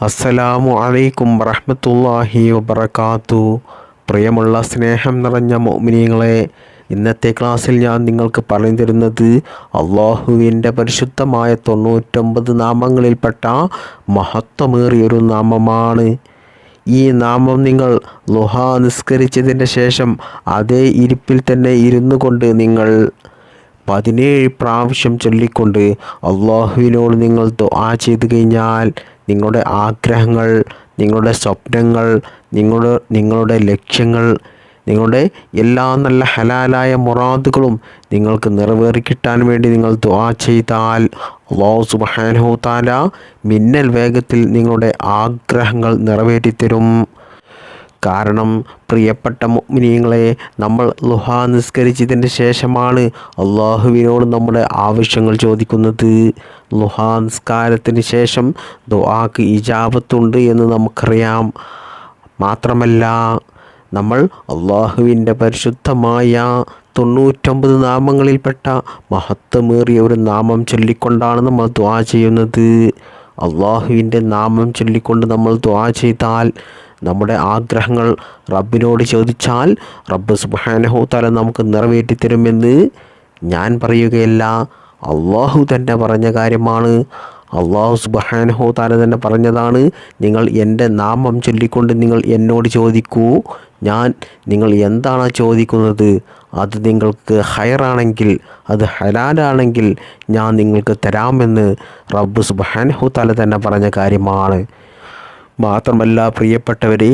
അസ്സലാമു അലൈക്കും വറഹ്മത്തുള്ളാഹി വബറകാത്തു. പ്രിയമുള്ള സ്നേഹം നിറഞ്ഞ മുഅ്മിനീങ്ങളെ, ഇന്നത്തെ ക്ലാസ്സിൽ ഞാൻ നിങ്ങൾക്ക് പറഞ്ഞു തരുന്നത് അള്ളാഹുവിൻ്റെ പരിശുദ്ധമായ 99 നാമങ്ങളിൽപ്പെട്ട മഹത്വമേറിയൊരു നാമമാണ്. ഈ നാമം നിങ്ങൾ ളുഹാ നിസ്കരിച്ചതിൻ്റെ ശേഷം അതേ ഇരിപ്പിൽ തന്നെ ഇരുന്നു കൊണ്ട് നിങ്ങൾ 17 പ്രാവശ്യം ചൊല്ലിക്കൊണ്ട് അള്ളാഹുവിനോട് നിങ്ങൾ ദുആ ചെയ്തു കഴിഞ്ഞാൽ നിങ്ങളുടെ ആഗ്രഹങ്ങൾ, നിങ്ങളുടെ സ്വപ്നങ്ങൾ, നിങ്ങളുടെ ലക്ഷ്യങ്ങൾ, നിങ്ങളുടെ എല്ലാ നല്ല ഹലാലായ മുറാദുകളും നിങ്ങൾക്ക് നിറവേറിക്കിട്ടാൻ വേണ്ടി നിങ്ങൾ ദുആ ചെയ്താൽ അല്ലാഹു സുബ്ഹാനഹു തആല മിന്നൽ വേഗത്തിൽ നിങ്ങളുടെ ആഗ്രഹങ്ങൾ നിറവേറ്റിത്തരും. കാരണം പ്രിയപ്പെട്ട മുഅ്മിനീങ്ങളെ, നമ്മൾ ളുഹാ നിസ്കരിച്ചതിൻ്റെ ശേഷമാണ് അള്ളാഹുവിനോട് നമ്മുടെ ആവശ്യങ്ങൾ ചോദിക്കുന്നത്. ളുഹാ നിസ്കാരത്തിന് ശേഷം ദുആക്ക് ഇജാബത്തുണ്ട് എന്ന് നമുക്കറിയാം. മാത്രമല്ല, നമ്മൾ അള്ളാഹുവിൻ്റെ പരിശുദ്ധമായ 99 നാമങ്ങളിൽപ്പെട്ട മഹത്വമേറിയ ഒരു നാമം ചൊല്ലിക്കൊണ്ടാണ് നമ്മൾ ദുആ ചെയ്യുന്നത്. അള്ളാഹുവിൻ്റെ നാമം ചൊല്ലിക്കൊണ്ട് നമ്മൾ ദുആ ചെയ്താൽ, നമ്മുടെ ആഗ്രഹങ്ങൾ റബ്ബിനോട് ചോദിച്ചാൽ റബ്ബ് സുബ്ഹാനഹു തആല നമുക്ക് നിറവേറ്റിത്തരുമെന്ന് ഞാൻ പറയുകയല്ല, അള്ളാഹു തന്നെ പറഞ്ഞ കാര്യമാണ്. അള്ളാഹു സുബ്ഹാനഹു തആല തന്നെ പറഞ്ഞതാണ്, നിങ്ങൾ എൻ്റെ നാമം ചൊല്ലിക്കൊണ്ട് നിങ്ങൾ എന്നോട് ചോദിക്കൂ, നിങ്ങൾ എന്താണ് ചോദിക്കുന്നത് അത് നിങ്ങൾക്ക് ഹൈറാണെങ്കിൽ, അത് ഹലാലാണെങ്കിൽ ഞാൻ നിങ്ങൾക്ക് തരാമെന്ന് റബ്ബ് സുബ്ഹാനഹു തആല തന്നെ പറഞ്ഞ കാര്യമാണ്. മാത്രമല്ല പ്രിയപ്പെട്ടവരെ,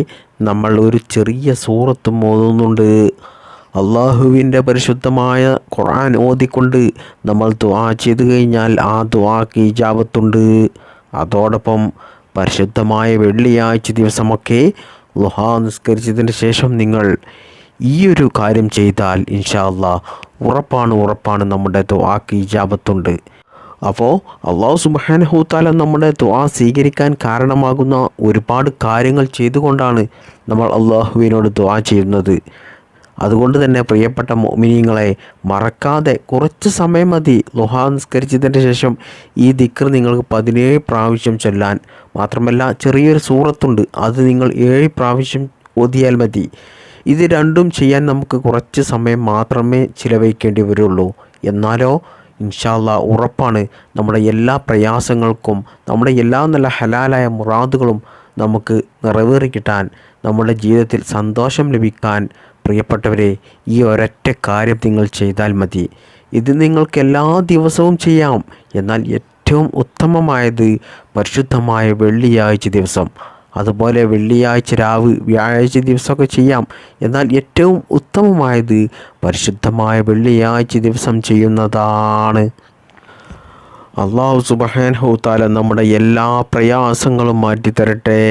നമ്മൾ ഒരു ചെറിയ സൂറത്തും ഓതുന്നുണ്ട്. അള്ളാഹുവിൻ്റെ പരിശുദ്ധമായ ഖുർആൻ ഓതിക്കൊണ്ട് നമ്മൾ ദുആ ചെയ്തു കഴിഞ്ഞാൽ ആ ദുആക്ക് ഇജാബത്തുണ്ട്. അതോടൊപ്പം പരിശുദ്ധമായ വെള്ളിയാഴ്ച ദിവസമൊക്കെ ളുഹാ നിസ്കരിച്ചതിന് ശേഷം നിങ്ങൾ ഈ ഒരു കാര്യം ചെയ്താൽ ഇൻഷാ അല്ലാഹ് ഉറപ്പാണ് നമ്മുടെ ദുആക്ക് ഇജാബത്തുണ്ട്. അപ്പോൾ അല്ലാഹു സുബ്ഹാനഹു തആല നമ്മുടെ ദുആ സ്വീകരിക്കാൻ കാരണമാകുന്ന ഒരുപാട് കാര്യങ്ങൾ ചെയ്തുകൊണ്ടാണ് നമ്മൾ അള്ളാഹുവിനോട് ദുആ ചെയ്യുന്നത്. അതുകൊണ്ട് തന്നെ പ്രിയപ്പെട്ട മുഅ്മിനീങ്ങളെ, മറക്കാതെ കുറച്ച് സമയം മതി ളുഹാ നിസ്കരിച്ചതിൻ്റെ ശേഷം ഈ ദിക്ർ നിങ്ങൾക്ക് 17 പ്രാവശ്യം ചൊല്ലാൻ. മാത്രമല്ല, ചെറിയൊരു സൂറത്തുണ്ട്, അത് നിങ്ങൾ 7 പ്രാവശ്യം ഓതിയാൽ മതി. ഇത് രണ്ടും ചെയ്യാൻ നമുക്ക് കുറച്ച് സമയം മാത്രമേ ചിലവഴിക്കേണ്ടി വരുള്ളൂ. എന്നാലോ ഇൻഷാ അല്ലാഹ് ഉറപ്പാണ് നമ്മുടെ എല്ലാ പ്രയാസങ്ങൾക്കും, നമ്മുടെ എല്ലാ നല്ല ഹലാലായ മുറാദുകളും നമുക്ക് നിറവേറിക്കിട്ടാൻ, നമ്മുടെ ജീവിതത്തിൽ സന്തോഷം ലഭിക്കാൻ. പ്രിയപ്പെട്ടവരെ, ഈ ഒരൊറ്റ കാര്യം നിങ്ങൾ ചെയ്താൽ മതി. ഇത് നിങ്ങൾക്ക് എല്ലാ ദിവസവും ചെയ്യാം. എന്നാൽ ഏറ്റവും ഉത്തമമായത് പരിശുദ്ധമായ വെള്ളിയാഴ്ച ദിവസം, അതുപോലെ വെള്ളിയാഴ്ച രാവ്, വ്യാഴാഴ്ച ദിവസമൊക്കെ ചെയ്യാം. എന്നാൽ ഏറ്റവും ഉത്തമമായത് പരിശുദ്ധമായ വെള്ളിയാഴ്ച ദിവസം ചെയ്യുന്നതാണ്. അല്ലാഹു സുബ്ഹാനഹു തആല നമ്മുടെ എല്ലാ പ്രയാസങ്ങളും മാറ്റിത്തരട്ടെ,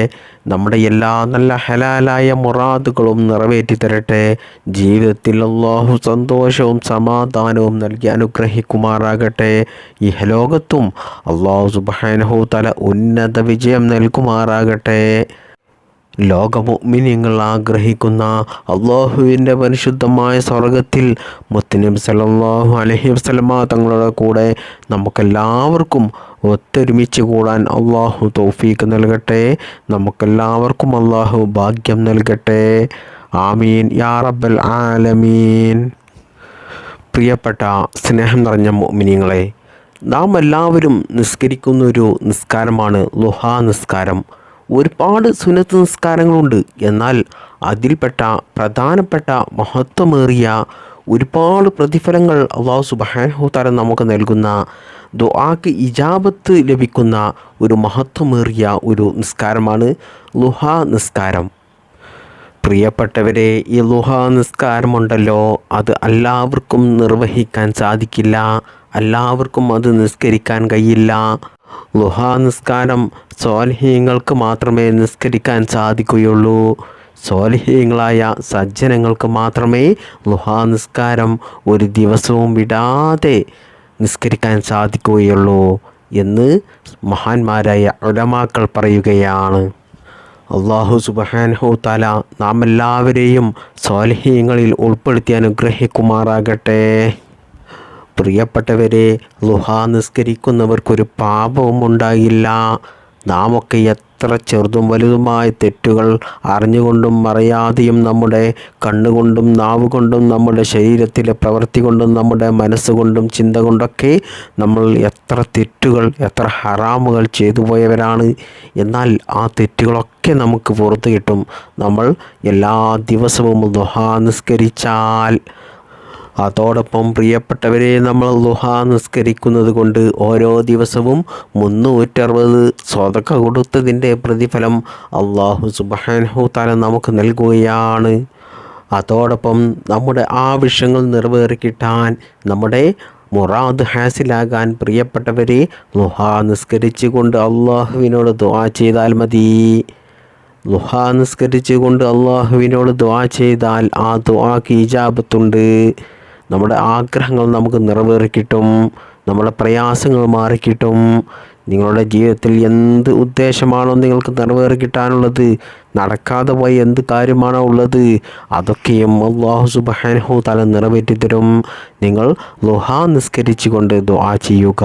നമ്മുടെ എല്ലാ നല്ല ഹലാലായ മുറാദുകളും നിറവേറ്റി തരട്ടെ. ജീവിതത്തിൽ അല്ലാഹു സന്തോഷവും സമാധാനവും നൽകി അനുഗ്രഹിക്കുമാറാകട്ടെ. ഇഹലോകത്തും അല്ലാഹു സുബ്ഹാനഹു തആല ഉന്നത വിജയം നൽകുമാറാകട്ടെ. ലോക മുഅ്മിനീങ്ങൾ ആഗ്രഹിക്കുന്ന അള്ളാഹുവിൻ്റെ പരിശുദ്ധമായ സ്വർഗത്തിൽ മുത്തുനബി സല്ലല്ലാഹു അലൈഹി വസല്ലമ തങ്ങളുടെ കൂടെ നമുക്കെല്ലാവർക്കും ഒത്തൊരുമിച്ച് കൂടാൻ അള്ളാഹു തൗഫീഖ് നൽകട്ടെ. നമുക്കെല്ലാവർക്കും അള്ളാഹു ഭാഗ്യം നൽകട്ടെ. ആമീൻ യാ റബ്ബൽ ആലമീൻ. പ്രിയപ്പെട്ട സ്നേഹം നിറഞ്ഞ മുഅ്മിനീങ്ങളെ, നാം എല്ലാവരും നിസ്കരിക്കുന്നൊരു നിസ്കാരമാണ് ളുഹാ നിസ്കാരം. ഒരുപാട് സുന്നത്ത് നിസ്കാരങ്ങളുണ്ട്. എന്നാൽ അതിൽപ്പെട്ട പ്രധാനപ്പെട്ട മഹത്വമേറിയ ഒരുപാട് പ്രതിഫലങ്ങൾ അല്ലാഹു സുബ്ഹാനഹു തആല നമുക്ക് നൽകുന്ന, ദുആക്ക് ഇജാബത്ത് ലഭിക്കുന്ന ഒരു മഹത്വമേറിയ ഒരു നിസ്കാരമാണ് ളുഹാ നിസ്കാരം. പ്രിയപ്പെട്ടവരെ, ഈ ളുഹാ നിസ്കാരമുണ്ടല്ലോ, അത് എല്ലാവർക്കും നിർവഹിക്കാൻ സാധിക്കില്ല, എല്ലാവർക്കും അത് നിസ്കരിക്കാൻ കഴിയില്ല. ളുഹാ നിസ്കാരം സ്വാലിഹീങ്ങൾക്ക് മാത്രമേ നിസ്കരിക്കാൻ സാധിക്കുകയുള്ളൂ. സ്വാലിഹീങ്ങളായ സജ്ജനങ്ങൾക്ക് മാത്രമേ ളുഹാ നിസ്കാരം ഒരു ദിവസവും വിടാതെ നിസ്കരിക്കാൻ സാധിക്കുകയുള്ളൂ എന്ന് മഹാന്മാരായ ഉലമാക്കൾ പറയുകയാണ്. അല്ലാഹു സുബ്ഹാനഹു തആല നാം എല്ലാവരെയും സ്വാലിഹീങ്ങളിൽ ഉൾപ്പെടുത്തി അനുഗ്രഹിക്കുമാറാകട്ടെ. പ്രിയപ്പെട്ടവരെ, ളുഹാ നിസ്കരിക്കുന്നവർക്കൊരു പാപവും ഉണ്ടാകില്ല. നാമൊക്കെ എത്ര ചെറുതും വലുതുമായ തെറ്റുകൾ അറിഞ്ഞുകൊണ്ടും അറിയാതെയും നമ്മുടെ കണ്ണുകൊണ്ടും നാവുകൊണ്ടും നമ്മുടെ ശരീരത്തിലെ പ്രവൃത്തി കൊണ്ടും നമ്മുടെ മനസ്സുകൊണ്ടും ചിന്ത കൊണ്ടൊക്കെ നമ്മൾ എത്ര തെറ്റുകൾ, എത്ര ഹറാമുകൾ ചെയ്തു പോയവരാണ്. എന്നാൽ ആ തെറ്റുകളൊക്കെ നമുക്ക് പുറത്തു കിട്ടും നമ്മൾ എല്ലാ ദിവസവും ദുഹാ നിസ്കരിച്ചാൽ. അതോടൊപ്പം പ്രിയപ്പെട്ടവരെ, നമ്മൾ ദുഹാ നിസ്കരിക്കുന്നത് കൊണ്ട് ഓരോ ദിവസവും 360 സ്വതക്ക കൊടുത്തതിൻ്റെ പ്രതിഫലം അല്ലാഹു സുബ്ഹാനഹു തആല നമുക്ക് നൽകുകയാണ്. അതോടൊപ്പം നമ്മുടെ ആവശ്യങ്ങൾ നിറവേറിക്കിട്ടാൻ, നമ്മുടെ മുറാദ് ഹാസിലാകാൻ പ്രിയപ്പെട്ടവരെ ദുഹാ നിസ്കരിച്ചു കൊണ്ട് അള്ളാഹുവിനോട് ദുആ ചെയ്താൽ മതി. ദുഹാ നിസ്കരിച്ചു കൊണ്ട് അള്ളാഹുവിനോട് ദുആ ചെയ്താൽ ആ ദുആക്ക് ഇജാബത്തുണ്ട്. നമ്മുടെ ആഗ്രഹങ്ങൾ നമുക്ക് നിറവേറിക്കിട്ടും, നമ്മുടെ പ്രയാസങ്ങൾ മാറിക്കിട്ടും. നിങ്ങളുടെ ജീവിതത്തിൽ എന്ത് ഉദ്ദേശമാണോ നിങ്ങൾക്ക് നിറവേറിക്കിട്ടാനുള്ളത്, നടക്കാതെ പോയ എന്ത് കാര്യമാണോ ഉള്ളത്, അതൊക്കെയും അല്ലാഹു സുബ്ഹാനഹു തആല നിറവേറ്റി തരും. നിങ്ങൾ ദുഹാ നിസ്കരിച്ചു കൊണ്ട് ദുആ ചെയ്യുക.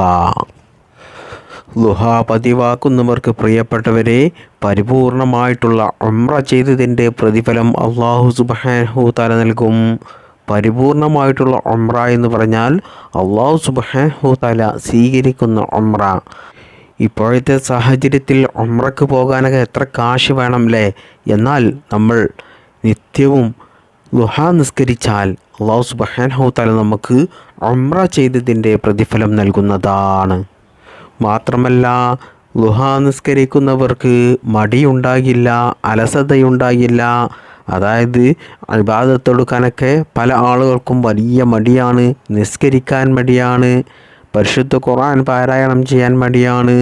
ദുഹാ പതിവാക്കുന്നവർക്ക് പ്രിയപ്പെട്ടവരെ പരിപൂർണമായിട്ടുള്ള ഉംറ ചെയ്തതിൻ്റെ പ്രതിഫലം അല്ലാഹു സുബ്ഹാനഹു തആല നൽകും. പരിപൂർണമായിട്ടുള്ള ഉംറ എന്ന് പറഞ്ഞാൽ അല്ലാഹു സുബ്ഹാനഹു തആല സ്വീകരിക്കുന്ന ഉംറ. ഇപ്പോഴത്തെ സാഹചര്യത്തിൽ ഉംറക്ക് പോകാനൊക്കെ എത്ര കാശ് വേണം അല്ലേ? എന്നാൽ നമ്മൾ നിത്യവും ദുഹാ നിസ്കരിച്ചാൽ അല്ലാഹു സുബ്ഹാനഹു തആല നമുക്ക് ഉംറ ചെയ്തതിൻ്റെ പ്രതിഫലം നൽകുന്നതാണ്. മാത്രമല്ല, ദുഹാ നിസ്കരിക്കുന്നവർക്ക് മടിയുണ്ടാകില്ല, അലസതയുണ്ടാകില്ല. അതായത് ഇബാദത്തെടുക്കാനൊക്കെ പല ആളുകൾക്കും വലിയ മടിയാണ്, നിസ്കരിക്കാൻ മടിയാണ്, പരിശുദ്ധ ഖുർആൻ പാരായണം ചെയ്യാൻ മടിയാണ്,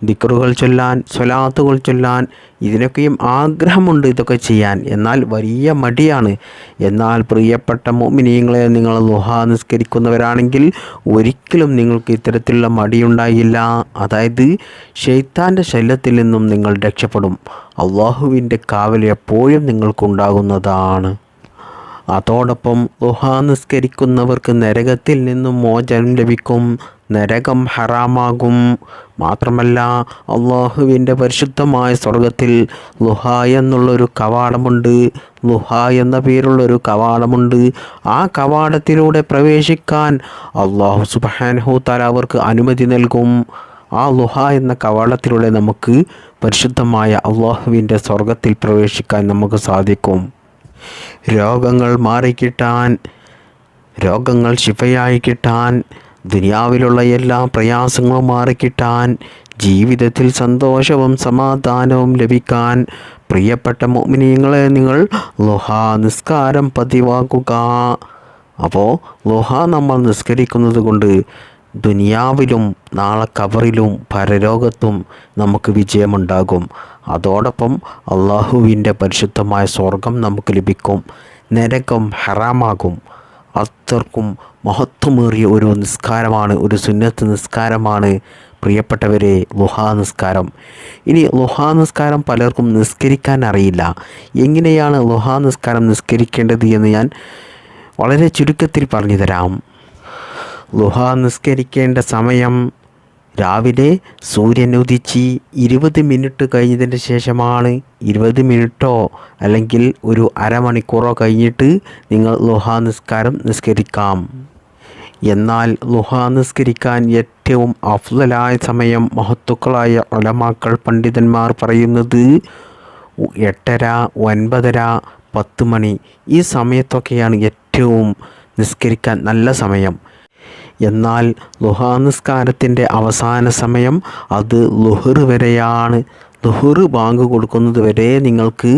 ദിക്റുകൾ ചൊല്ലാൻ, സ്വലാത്തുകൾ ചൊല്ലാൻ, ഇതിനൊക്കെയും ആഗ്രഹമുണ്ട് ഇതൊക്കെ ചെയ്യാൻ, എന്നാൽ വലിയ മടിയാണ്. എന്നാൽ പ്രിയപ്പെട്ട മുഅ്മിനീങ്ങളെ, നിങ്ങൾ ദുഹാ നിസ്കരിക്കുന്നവരാണെങ്കിൽ ഒരിക്കലും നിങ്ങൾക്ക് ഇത്തരത്തിലുള്ള മടിയുണ്ടാകില്ല. അതായത് ശൈത്താൻ്റെ ശല്യത്തിൽ നിന്നും നിങ്ങൾ രക്ഷപ്പെടും. അള്ളാഹുവിൻ്റെ കാവൽ എപ്പോഴും നിങ്ങൾക്കുണ്ടാകുന്നതാണ്. അതോടൊപ്പം ദുഹാ നിസ്കരിക്കുന്നവർക്ക് നരകത്തിൽ നിന്നും മോചനം ലഭിക്കും, നരകം ഹറാമാകും. മാത്രമല്ല, അള്ളാഹുവിൻ്റെ പരിശുദ്ധമായ സ്വർഗത്തിൽ ദുഹാ എന്നുള്ളൊരു കവാടമുണ്ട്, ദുഹാ എന്ന പേരുള്ളൊരു കവാടമുണ്ട്. ആ കവാടത്തിലൂടെ പ്രവേശിക്കാൻ അല്ലാഹു സുബ്ഹാനഹു തആല അവർക്ക് അനുമതി നൽകും. ആ ദുഹാ എന്ന കവാടത്തിലൂടെ നമുക്ക് പരിശുദ്ധമായ അള്ളാഹുവിൻ്റെ സ്വർഗത്തിൽ പ്രവേശിക്കാൻ നമുക്ക് സാധിക്കും. രോഗങ്ങൾ മാറിക്കിട്ടാൻ, രോഗങ്ങൾ ശിഫയായി കിട്ടാൻ, ദുനിയാവിലുള്ള എല്ലാ പ്രയാസങ്ങളും മാറിക്കിട്ടാൻ, ജീവിതത്തിൽ സന്തോഷവും സമാധാനവും ലഭിക്കാൻ പ്രിയപ്പെട്ട മുഅ്മിനീങ്ങളെ, നിങ്ങൾ ദുഹാ നിസ്കാരം പതിവാക്കുക. അപ്പോൾ ദുഹാ നമ്മൾ നിസ്കരിക്കുന്നത് കൊണ്ട് ദുനിയാവിലും നാളെ ഖബറിലും പരലോകത്തും നമുക്ക് വിജയമുണ്ടാകും. അതോടൊപ്പം അള്ളാഹുവിൻ്റെ പരിശുദ്ധമായ സ്വർഗം നമുക്ക് ലഭിക്കും, നരകം ഹറാമാകും. അത്രക്കും മഹത്വമേറിയ ഒരു നിസ്കാരമാണ്, ഒരു സുന്നത്ത് നിസ്കാരമാണ് പ്രിയപ്പെട്ടവരെ ദുഹാ നിസ്കാരം. ഇനി ദുഹാ നിസ്കാരം പലർക്കും നിസ്കരിക്കാൻ അറിയില്ല. എങ്ങനെയാണ് ദുഹാ നിസ്കാരം നിസ്കരിക്കേണ്ടത് എന്ന് ഞാൻ വളരെ ചുരുക്കത്തിൽ പറഞ്ഞു തരാം. ദുഹാ നിസ്കരിക്കേണ്ട സമയം രാവിലെ സൂര്യൻ ഉദിച്ച് 20 മിനിറ്റ് കഴിഞ്ഞതിന് ശേഷമാണ്. 20 മിനിറ്റോ അല്ലെങ്കിൽ ഒരു അരമണിക്കൂറോ കഴിഞ്ഞിട്ട് നിങ്ങൾ ദുഹാ നിസ്കാരം നിസ്കരിക്കാം. എന്നാൽ ദുഹാ നിസ്കരിക്കാൻ ഏറ്റവും അഫ്ളലായ സമയം മഹത്തുക്കളായ ഉലമാക്കൾ, പണ്ഡിതന്മാർ പറയുന്നത് 8:30, 9:30, 10 മണി ഈ സമയത്തൊക്കെയാണ് ഏറ്റവും നിസ്കരിക്കാൻ നല്ല സമയം. എന്നാൽ ദുഹാ നിസ്കാരത്തിൻ്റെ അവസാന സമയം അത് ളുഹർ വരെയാണ്. ളുഹർ ബാങ്ക് കൊടുക്കുന്നത് വരെ നിങ്ങൾക്ക്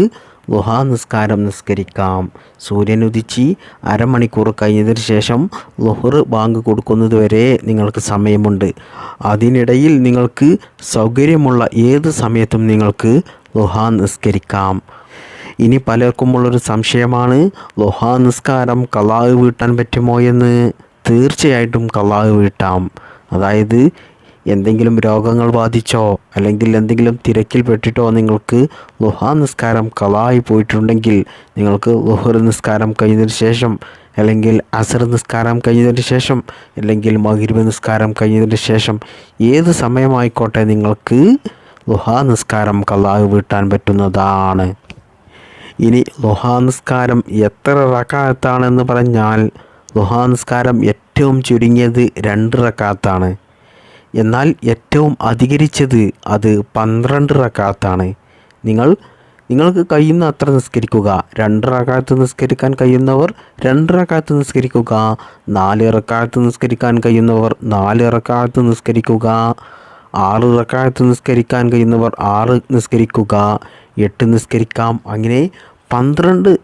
ദുഹാ നിസ്കാരം നിസ്കരിക്കാം. സൂര്യൻ ഉദിച്ച് അരമണിക്കൂർ കഴിഞ്ഞതിന് ശേഷം ളുഹർ ബാങ്ക് കൊടുക്കുന്നത് വരെ നിങ്ങൾക്ക് സമയമുണ്ട്. അതിനിടയിൽ നിങ്ങൾക്ക് സൗകര്യമുള്ള ഏത് സമയത്തും നിങ്ങൾക്ക് ദുഹാ നിസ്കരിക്കാം. ഇനി പലർക്കുമുള്ളൊരു സംശയമാണ്, ദുഹാ നിസ്കാരം ഖളാ വീട്ടാൻ പറ്റുമോ എന്ന്. തീർച്ചയായിട്ടും ഖളാ വീട്ടാം. അതായത് എന്തെങ്കിലും രോഗങ്ങൾ ബാധിച്ചോ അല്ലെങ്കിൽ എന്തെങ്കിലും തിരക്കിൽ പെട്ടിട്ടോ നിങ്ങൾക്ക് ദുഹാ നിസ്കാരം ഖളായി പോയിട്ടുണ്ടെങ്കിൽ നിങ്ങൾക്ക് ളുഹർ നിസ്കാരം കഴിഞ്ഞതിന് ശേഷം, അല്ലെങ്കിൽ അസർ നിസ്കാരം കഴിഞ്ഞതിന് ശേഷം, അല്ലെങ്കിൽ മഗ്രിബ് നിസ്കാരം കഴിഞ്ഞതിന് ശേഷം ഏത് സമയമായിക്കോട്ടെ നിങ്ങൾക്ക് ളുഹാ നിസ്കാരം ഖളാ വീട്ടാൻ പറ്റുന്നതാണ്. ഇനി ളുഹാ നിസ്കാരം എത്ര റക്അത്താണെന്ന് പറഞ്ഞാൽ ളുഹാ നിസ്കാരം ഏറ്റവും ചുരുങ്ങിയത് 2 റക്അത്താണ്. എന്നാൽ ഏറ്റവും അധികരിച്ചത് അത് 12 റക്അത്താണ്. നിങ്ങൾക്ക് കഴിയുന്ന അത്ര നിസ്കരിക്കുക. 2 റക്അത്ത് നിസ്കരിക്കാൻ കഴിയുന്നവർ 2 റക്അത്ത് നിസ്കരിക്കുക. 4 റക്അത്ത് നിസ്കരിക്കാൻ കഴിയുന്നവർ 4 റക്അത്ത് നിസ്കരിക്കുക. 6 റക്അത്ത് നിസ്കരിക്കാൻ കഴിയുന്നവർ 6 നിസ്കരിക്കുക. 8 നിസ്കരിക്കാം. അങ്ങനെ 12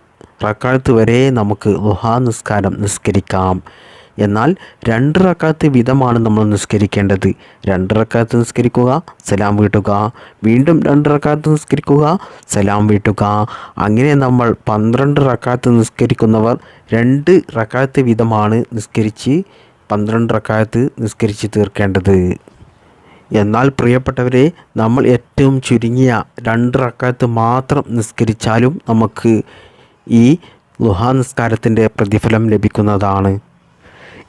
റക്അത്ത് വരെ നമുക്ക് ളുഹാ നിസ്കാരം നിസ്കരിക്കാം. എന്നാൽ 2 റക്അത്ത് വീതമാണ് നമ്മൾ നിസ്കരിക്കേണ്ടത്. 2 റക്അത്ത് നിസ്കരിക്കുക, സലാം വീട്ടുക, വീണ്ടും 2 റക്അത്ത് നിസ്കരിക്കുക, സലാം വീട്ടുക. അങ്ങനെ നമ്മൾ 12 റക്അത്ത് നിസ്കരിക്കുന്നവർ 2 റക്അത്ത് വീതമാണ് 12 റക്അത്ത് നിസ്കരിച്ച് തീർക്കേണ്ടത്. എന്നാൽ പ്രിയപ്പെട്ടവരെ, നമ്മൾ ഏറ്റവും ചുരുങ്ങിയ 2 റക്അത്ത് മാത്രം നിസ്കരിച്ചാലും നമുക്ക് ഈ ളുഹാ നിസ്കാരത്തിൻ്റെ പ്രതിഫലം ലഭിക്കുന്നതാണ്.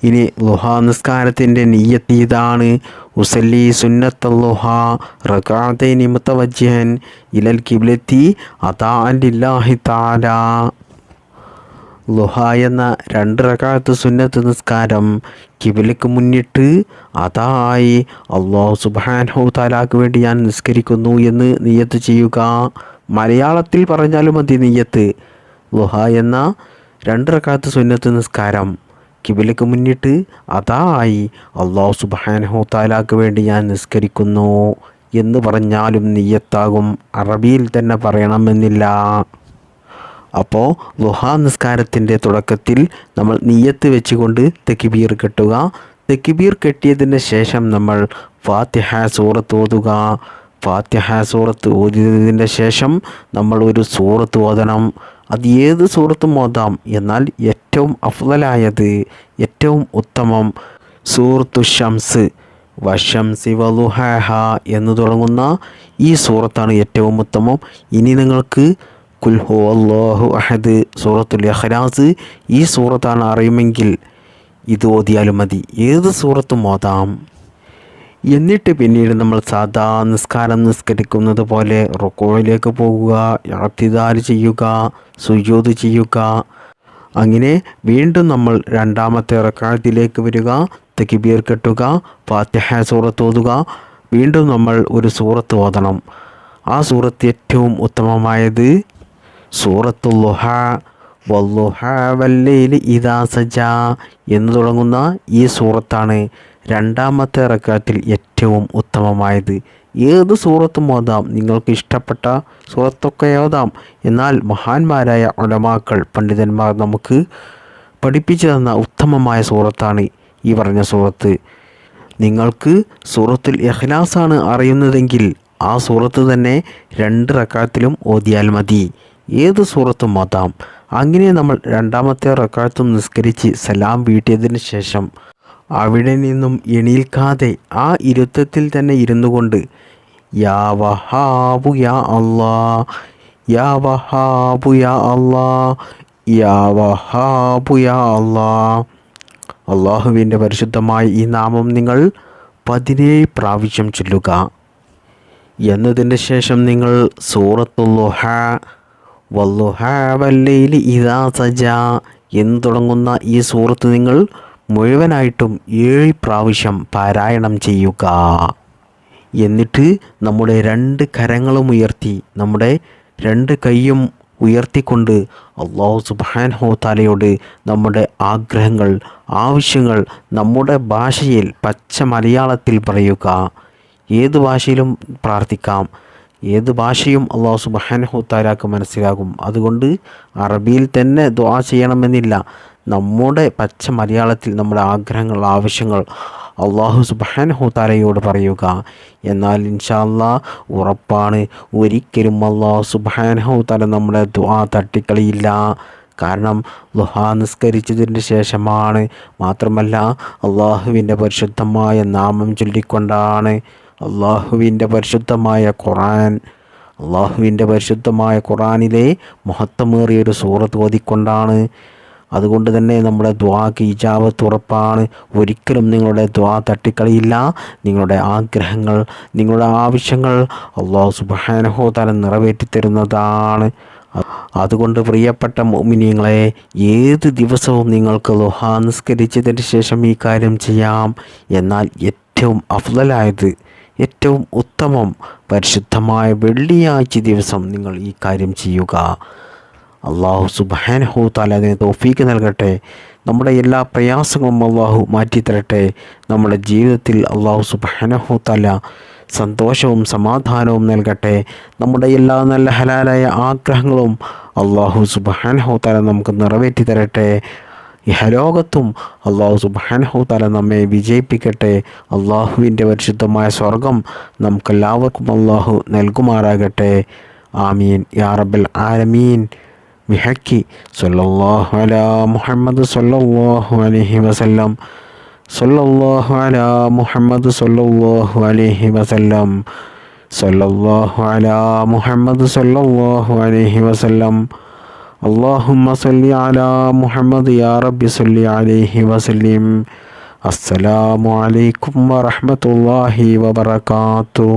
ഇനി ളുഹാ നിസ്കാരത്തിൻ്റെ നിയ്യത്ത് ഇതാണ്: ഉസല്ലി സുന്നത്ത ളുഹാ റക്അത്തൈനി മുതവജ്ജിഹൻ ഇലൽ ഖിബ്ലത്തി അതാഅൻ ലില്ലാഹി തആല. ളുഹ എന്ന 2 റക്അത്ത് സുന്നത്ത് നിസ്കാരം ഖിബ്ലക്ക് മുന്നിട്ട് അതായി അല്ലാഹു സുബ്ഹാനഹു തആലക്ക് വേണ്ടി ഞാൻ നിസ്കരിക്കുന്നു എന്ന് നിയ്യത്ത് ചെയ്യുക. മലയാളത്തിൽ പറഞ്ഞാലും മതി നിയ്യത്ത്. ളുഹ എന്ന 2 റക്അത്ത് സുന്നത്ത് നിസ്കാരം ഖിബ്ലക്ക് മുന്നിട്ട് അതായി അല്ലാഹു സുബ്ഹാനഹു തആലക്ക് വേണ്ടി ഞാൻ നിസ്കരിക്കുന്നു എന്ന് പറഞ്ഞാലും നിയ്യത്താകും. അറബിയിൽ തന്നെ പറയണമെന്നില്ല. അപ്പോൾ ളുഹാ നിസ്കാരത്തിൻ്റെ തുടക്കത്തിൽ നമ്മൾ നിയ്യത്ത് വെച്ചുകൊണ്ട് തക്ബീർ കെട്ടുക. തക്ബീർ കെട്ടിയതിന് ശേഷം നമ്മൾ ഫാത്തിഹ സൂറത്ത് ഓതുക. ഫാത്തിഹ സൂറത്ത് ഓതിയതിൻ്റെ ശേഷം നമ്മൾ ഒരു സൂറത്ത് ഓതണം. അത് ഏത് സൂറത്തും ഓതാം. എന്നാൽ ഏറ്റവും അഫ്ളലായത്, ഏറ്റവും ഉത്തമം സൂറത്തു ഷംസ്, വശംസി വളുഹാഹ എന്ന് തുടങ്ങുന്ന ഈ സൂറത്താണ് ഏറ്റവും ഉത്തമം. ഇനി നിങ്ങൾക്ക് ഖുൽ ഹുവല്ലാഹു അഹദ്, സൂറത്തുൽ ഇഖ്ലാസ്, ഈ സൂറത്താണ് അറിയുമെങ്കിൽ ഇത് ഓതിയാലും മതി. ഏത് സൂറത്തും ഓതാം. എന്നിട്ട് പിന്നീട് നമ്മൾ സാധാ നിസ്കാരം നിസ്കരിക്കുന്നത് പോലെ റുകൂഇലേക്ക് പോകുക, ഇഅ്തിദാൽ ചെയ്യുക, സുജൂദ് ചെയ്യുക. അങ്ങനെ വീണ്ടും നമ്മൾ 2ാമത്തെ റക്അത്തിലേക്ക് വരിക, തക്ബീർ കെട്ടുക, ഫാത്തിഹ സൂറത്ത് ഓതുക. വീണ്ടും നമ്മൾ ഒരു സൂറത്ത് ഓതണം. ആ സൂറത്ത് ഏറ്റവും ഉത്തമമായത് സൂറത്തുൽ ളുഹ, വല്ളുഹ വല്ലൈലി ഇദാ സജാ എന്ന് തുടങ്ങുന്ന ഈ സൂറത്താണ് 2ാമത്തെ റക്അത്തിൽ ഏറ്റവും ഉത്തമമായത്. ഏത് സൂറത്തും ഓതാം. നിങ്ങൾക്ക് ഇഷ്ടപ്പെട്ട സൂറത്തൊക്കെ ഓതാം. എന്നാൽ മഹാന്മാരായ ഉലമാക്കൾ, പണ്ഡിതന്മാർ നമുക്ക് പഠിപ്പിച്ചു തന്ന ഉത്തമമായ സൂറത്താണ് ഈ പറഞ്ഞ സൂറത്ത്. നിങ്ങൾക്ക് സൂറത്തുൽ ഇഖ്ലാസാണ് അറിയുന്നതെങ്കിൽ ആ സൂറത്ത് തന്നെ 2 റക്അത്തിലും ഓതിയാൽ മതി. ഏത് സൂറത്തും ഓതാം. അങ്ങനെ നമ്മൾ 2ാമത്തെ റക്അത്തും നിസ്കരിച്ച് സലാം വീട്ടിയതിന് ശേഷം അവിടെ നിന്നും എണീൽക്കാതെ ആ ഇരുത്തത്തിൽ തന്നെ ഇരുന്നു കൊണ്ട് യാ വഹാബു യാ അല്ലാ, യാ വഹാബു യാ അല്ലാ, യാ വഹാബു യാ അല്ലാ, അള്ളാഹുവിൻ്റെ പരിശുദ്ധമായ ഈ നാമം നിങ്ങൾ 17 പ്രാവശ്യം ചൊല്ലുക. എന്നതിന് ശേഷം നിങ്ങൾ സൂറത്തുൽ ളുഹ, വല്ളുഹ വല്ലൈലി ഇദാ സജാ എന്ന് തുടങ്ങുന്ന ഈ സൂറത്ത് നിങ്ങൾ മുഴുവനായിട്ടും 7 പ്രാവശ്യം പാരായണം ചെയ്യുക. എന്നിട്ട് നമ്മുടെ 2 കരങ്ങളും ഉയർത്തി, നമ്മുടെ 2 കൈയും ഉയർത്തിക്കൊണ്ട് അല്ലാഹു സുബ്ഹാനഹു തആലയോട് നമ്മുടെ ആഗ്രഹങ്ങൾ, ആവശ്യങ്ങൾ നമ്മുടെ ഭാഷയിൽ പച്ച മലയാളത്തിൽ പറയുക. ഏത് ഭാഷയിലും പ്രാർത്ഥിക്കാം. ഏത് ഭാഷയും അല്ലാഹു സുബ്ഹാനഹു തആലക്ക് മനസ്സിലാകും. അതുകൊണ്ട് അറബിയിൽ തന്നെ ദുആ ചെയ്യണമെന്നില്ല. നമ്മുടെ പച്ച മലയാളത്തിൽ നമ്മുടെ ആഗ്രഹങ്ങൾ, ആവശ്യങ്ങൾ അല്ലാഹു സുബ്ഹാനഹു തആലയോട് പറയുക. എന്നാൽ ഇൻഷാ അല്ലാഹ് ഉറപ്പാണ്, ഒരിക്കലും അല്ലാഹു സുബ്ഹാനഹു തആല നമ്മുടെ ദുആ തട്ടിക്കളയില്ല. കാരണം ളുഹാ നിസ്കരിച്ചതിന് ശേഷമാണ്. മാത്രമല്ല അള്ളാഹുവിൻ്റെ പരിശുദ്ധമായ നാമം ചൊല്ലിക്കൊണ്ടാണ്, അള്ളാഹുവിൻ്റെ പരിശുദ്ധമായ ഖുർആൻ, അള്ളാഹുവിൻ്റെ പരിശുദ്ധമായ ഖുർആനിലെ മഹത്വമേറിയൊരു സൂറത്ത് ഓതിക്കൊണ്ടാണ്, അതുകൊണ്ട് തന്നെ നമ്മുടെ ദുആക്ക് ഇജാബത്ത് ഉറപ്പാണ്. ഒരിക്കലും നിങ്ങളുടെ ദുആ തട്ടിക്കളിയില്ല. നിങ്ങളുടെ ആഗ്രഹങ്ങൾ, നിങ്ങളുടെ ആവശ്യങ്ങൾ അല്ലാഹു സുബ്ഹാനഹു വ തആല നിറവേറ്റിത്തരുന്നതാണ്. അതുകൊണ്ട് പ്രിയപ്പെട്ട മുഅ്മിനീങ്ങളെ, ഏത് ദിവസവും നിങ്ങൾക്ക് ളുഹാ നിസ്കരിച്ചതിന് ശേഷം ഈ കാര്യം ചെയ്യാം. എന്നാൽ ഏറ്റവും അഫ്ളലായത്, ഏറ്റവും ഉത്തമം പരിശുദ്ധമായ വെള്ളിയാഴ്ച ദിവസം നിങ്ങൾ ഈ കാര്യം ചെയ്യുക. അല്ലാഹു സുബ്ഹാനഹു തആല അതിന് തൗഫീക്ക് നൽകട്ടെ. നമ്മുടെ എല്ലാ പ്രയാസങ്ങളും അല്ലാഹു മാറ്റിത്തരട്ടെ. നമ്മുടെ ജീവിതത്തിൽ അല്ലാഹു സുബ്ഹാനഹു തആല സന്തോഷവും സമാധാനവും നൽകട്ടെ. നമ്മുടെ എല്ലാ നല്ല ഹലാലായ ആഗ്രഹങ്ങളും അല്ലാഹു സുബ്ഹാനഹു തആല നമുക്ക് നിറവേറ്റി തരട്ടെ. ഇഹലോകത്തും അല്ലാഹു സുബ്ഹാനഹു തആല നമ്മെ വിജയിപ്പിക്കട്ടെ. അല്ലാഹുവിൻ്റെ പരിശുദ്ധമായ സ്വർഗം നമുക്കെല്ലാവർക്കും അല്ലാഹു നൽകുമാറാകട്ടെ. ആമീൻ യാ റബ്ബൽ ആലമീൻ. ബിഹഖി സ്വല്ലല്ലാഹു അലാ മുഹമ്മദ് സ്വല്ലല്ലാഹു അലൈഹി വസല്ലം. സ്വല്ലല്ലാഹു അലാ മുഹമ്മദ് സ്വല്ലല്ലാഹു അലൈഹി വസല്ലം. സ്വല്ലല്ലാഹു അലാ മുഹമ്മദ് സ്വല്ലല്ലാഹു അലൈഹി വസല്ലം. اللهم صل على محمد يا رب صل عليه وسلم. السلام عليكم ورحمة الله وبركاته.